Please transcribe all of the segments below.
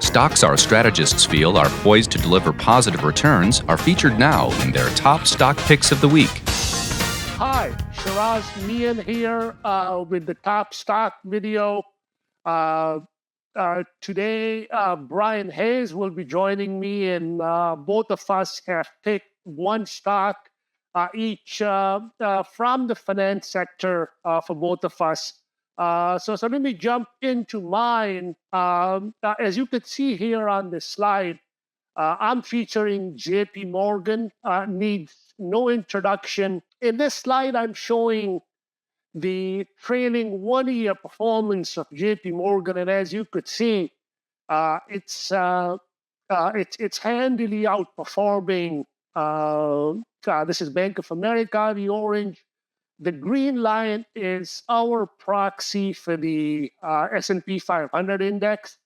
Stocks our strategists feel are poised to deliver positive returns are featured now in their top stock picks of the week. Hi, Shiraz Mian here with the top stock video. Today, Brian Hayes will be joining me, and both of us have picked one stock each from the finance sector for both of us. So let me jump into mine. As you can see here on this slide, I'm featuring JPMorgan. Needs no introduction. In this slide, I'm showing the trailing 1-year performance of JPMorgan, and as you could see, it's handily outperforming. This is Bank of America, the orange. The green line is our proxy for the S&P 500 index,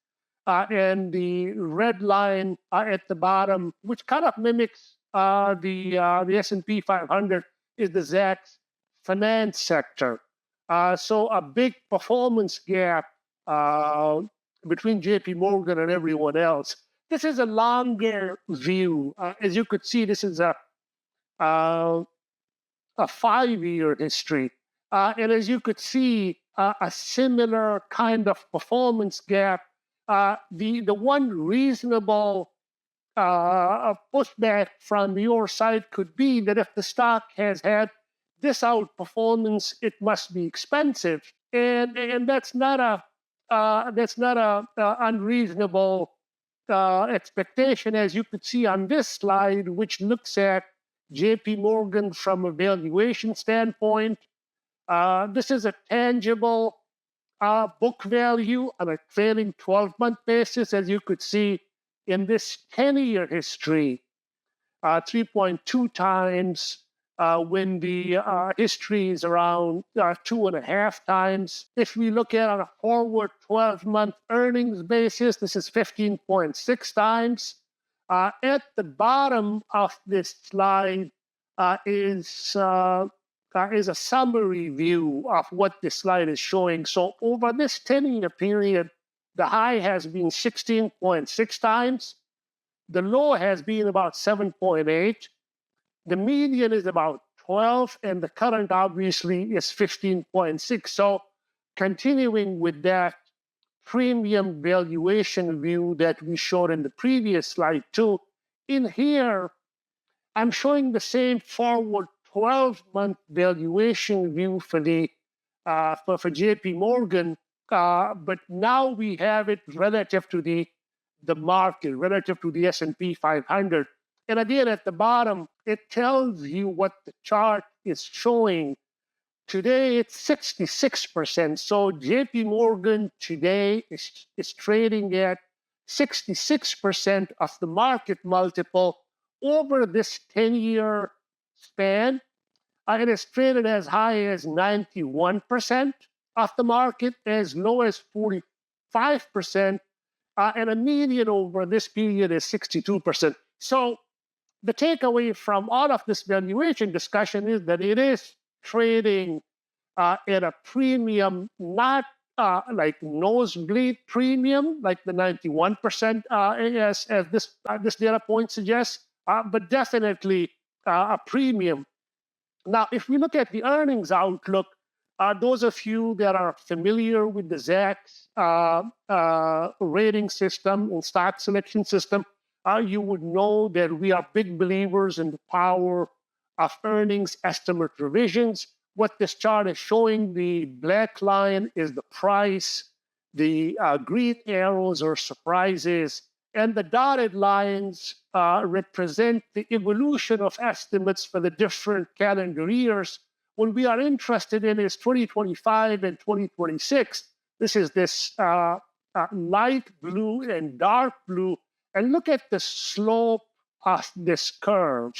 and the red line at the bottom, which kind of mimics the S&P 500, is the Zacks finance sector. So a big performance gap between JP Morgan and everyone else. This is a longer view. As you could see, this is a 5-year history. And as you could see, a similar kind of performance gap. The one reasonable pushback from your side could be that if the stock has had this outperformance, it must be expensive, and that's not a unreasonable expectation, as you could see on this slide, which looks at JP Morgan from a valuation standpoint. This is a tangible book value on a trailing 12-month basis, as you could see in this 10-year history, 3.2 times when the history is around 2.5 times. If we look at on a forward 12-month earnings basis, this is 15.6 times. At the bottom of this slide is a summary view of what this slide is showing. So over this 10-year period, the high has been 16.6 times. The low has been about 7.8. The median is about 12, and the current obviously is 15.6. So continuing with that premium valuation view that we showed in the previous slide too, in here, I'm showing the same forward 12-month valuation view for the for JP Morgan, but now we have it relative to the market, relative to the S&P 500. And again, at the bottom, it tells you what the chart is showing. Today, it's 66%. So JP Morgan today is trading at 66% of the market multiple over this 10-year span. It is traded as high as 91% of the market, as low as 45%, and a median over this period is 62%. So the takeaway from all of this valuation discussion is that it is trading at a premium, not like nosebleed premium, like the 91% as this data point suggests, but definitely a premium. Now, if we look at the earnings outlook, those of you that are familiar with the Zacks rating system and stock selection system, you would know that we are big believers in the power of earnings estimate revisions. What this chart is showing, the black line is the price, the green arrows are surprises, and the dotted lines represent the evolution of estimates for the different calendar years. What we are interested in is 2025 and 2026. This is this light blue and dark blue. And look at the slope of this curve,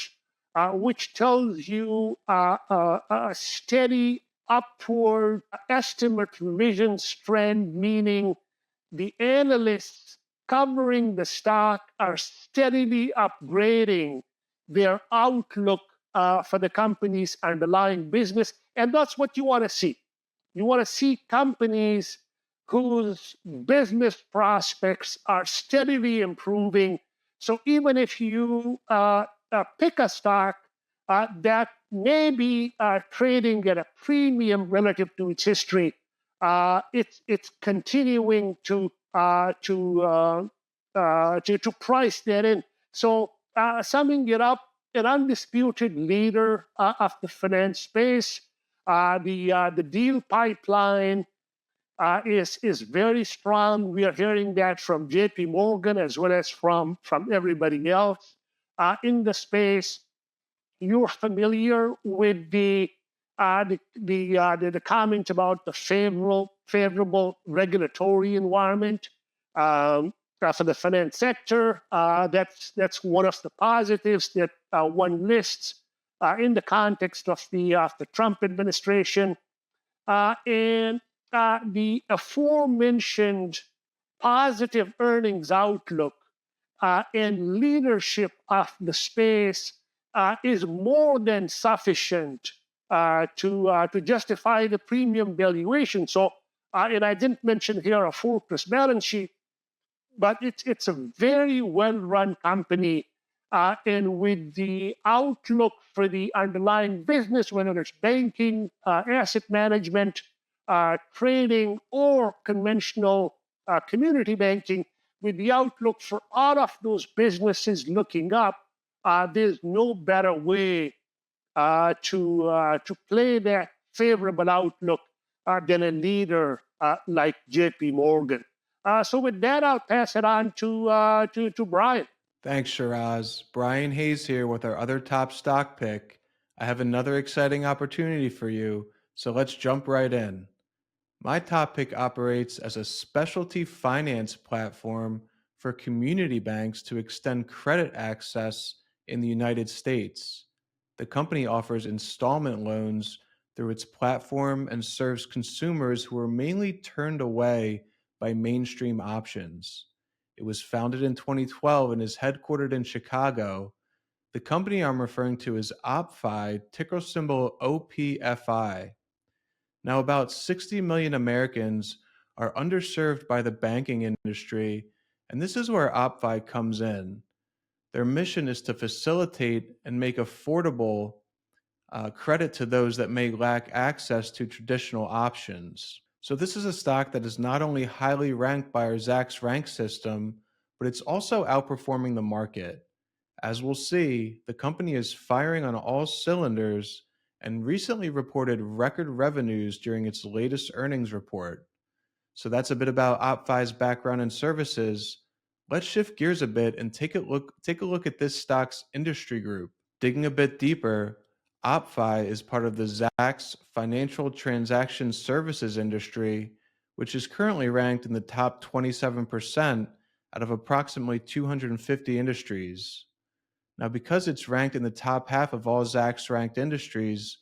which tells you a steady upward estimate revisions trend, meaning the analysts covering the stock are steadily upgrading their outlook for the company's underlying business. And that's what you want to see. You want to see companies whose business prospects are steadily improving. So even if you pick a stock that may be trading at a premium relative to its history, it's continuing to price that in. So summing it up, an undisputed leader of the finance space. The deal pipeline is very strong. We are hearing that from JPMorgan as well as from everybody else in the space. You're familiar with the comment about the favorable regulatory environment for the finance sector. That's one of the positives that one lists in the context of the Trump administration. And the aforementioned positive earnings outlook and leadership of the space is more than sufficient to justify the premium valuation. So, and I didn't mention here a fortress balance sheet, but it's a very well-run company, and with the outlook for the underlying business, whether it's banking, asset management, trading, or conventional community banking, with the outlook for all of those businesses looking up, there's no better way to play that favorable outlook than a leader like JP Morgan. So with that, I'll pass it on to Brian. Thanks, Shiraz. Brian Hayes here with our other top stock pick. I have another exciting opportunity for you, so let's jump right in. My top pick operates as a specialty finance platform for community banks to extend credit access in the United States. The company offers installment loans through its platform and serves consumers who are mainly turned away by mainstream options. It was founded in 2012 and is headquartered in Chicago. The company I'm referring to is OppFi, ticker symbol OPFI. Now, about 60 million Americans are underserved by the banking industry, and this is where OppFi comes in. Their mission is to facilitate and make affordable credit to those that may lack access to traditional options. So, this is a stock that is not only highly ranked by our Zacks rank system, but it's also outperforming the market. As we'll see, the company is firing on all cylinders and recently reported record revenues during its latest earnings report. So that's a bit about OppFi's background and services. Let's shift gears a bit and take a look at this stock's industry group. Digging a bit deeper, OppFi is part of the Zacks financial transaction services industry, which is currently ranked in the top 27% out of approximately 250 industries. Now, because it's ranked in the top half of all Zacks ranked industries,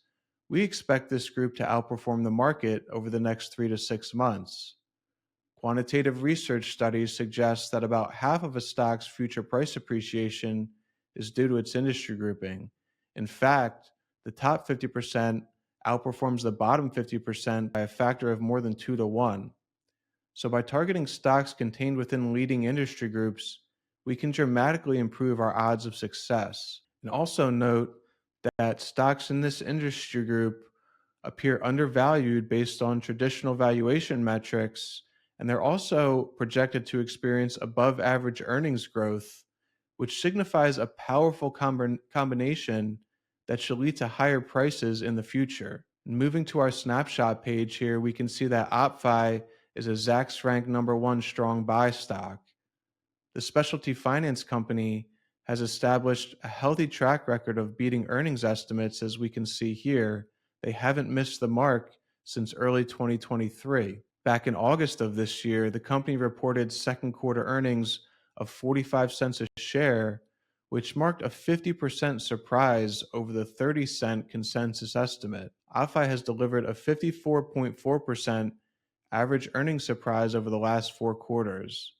we expect this group to outperform the market over the next 3 to 6 months. Quantitative research studies suggest that about half of a stock's future price appreciation is due to its industry grouping. In fact, the top 50% outperforms the bottom 50% by a factor of more than 2 to 1. So, by targeting stocks contained within leading industry groups, we can dramatically improve our odds of success. And also note that stocks in this industry group appear undervalued based on traditional valuation metrics, and they're also projected to experience above average earnings growth, which signifies a powerful combination that should lead to higher prices in the future. And moving to our snapshot page here, we can see that OppFi is a Zacks ranked #1 strong buy stock. The specialty finance company has established a healthy track record of beating earnings estimates, as we can see here. They haven't missed the mark since early 2023. Back in August of this year, the company reported second quarter earnings of 45 cents a share, which marked a 50% surprise over the 30-cent consensus estimate. OppFi has delivered a 54.4% average earnings surprise over the last 4 quarters.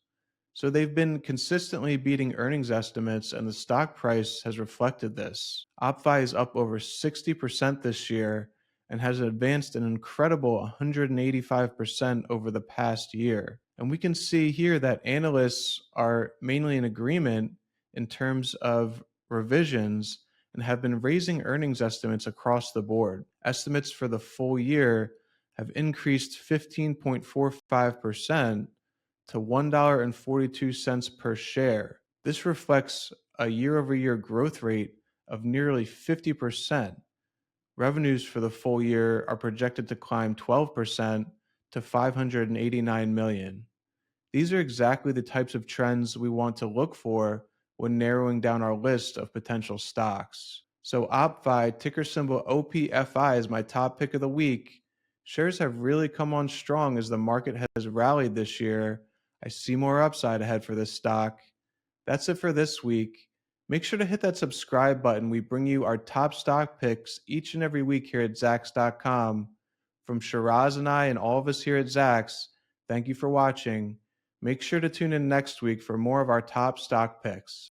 So they've been consistently beating earnings estimates, and the stock price has reflected this. OppFi is up over 60% this year, and has advanced an incredible 185% over the past year. And we can see here that analysts are mainly in agreement in terms of revisions and have been raising earnings estimates across the board. Estimates for the full year have increased 15.45% to $1.42 per share. This reflects a year-over-year growth rate of nearly 50%. Revenues for the full year are projected to climb 12% to $589 million. These are exactly the types of trends we want to look for when narrowing down our list of potential stocks. So OppFi, ticker symbol OPFI, is my top pick of the week. Shares have really come on strong as the market has rallied this year. I see more upside ahead for this stock. That's it for this week. Make sure to hit that subscribe button. We bring you our top stock picks each and every week here at Zacks.com. From Shiraz and I and all of us here at Zacks, thank you for watching. Make sure to tune in next week for more of our top stock picks.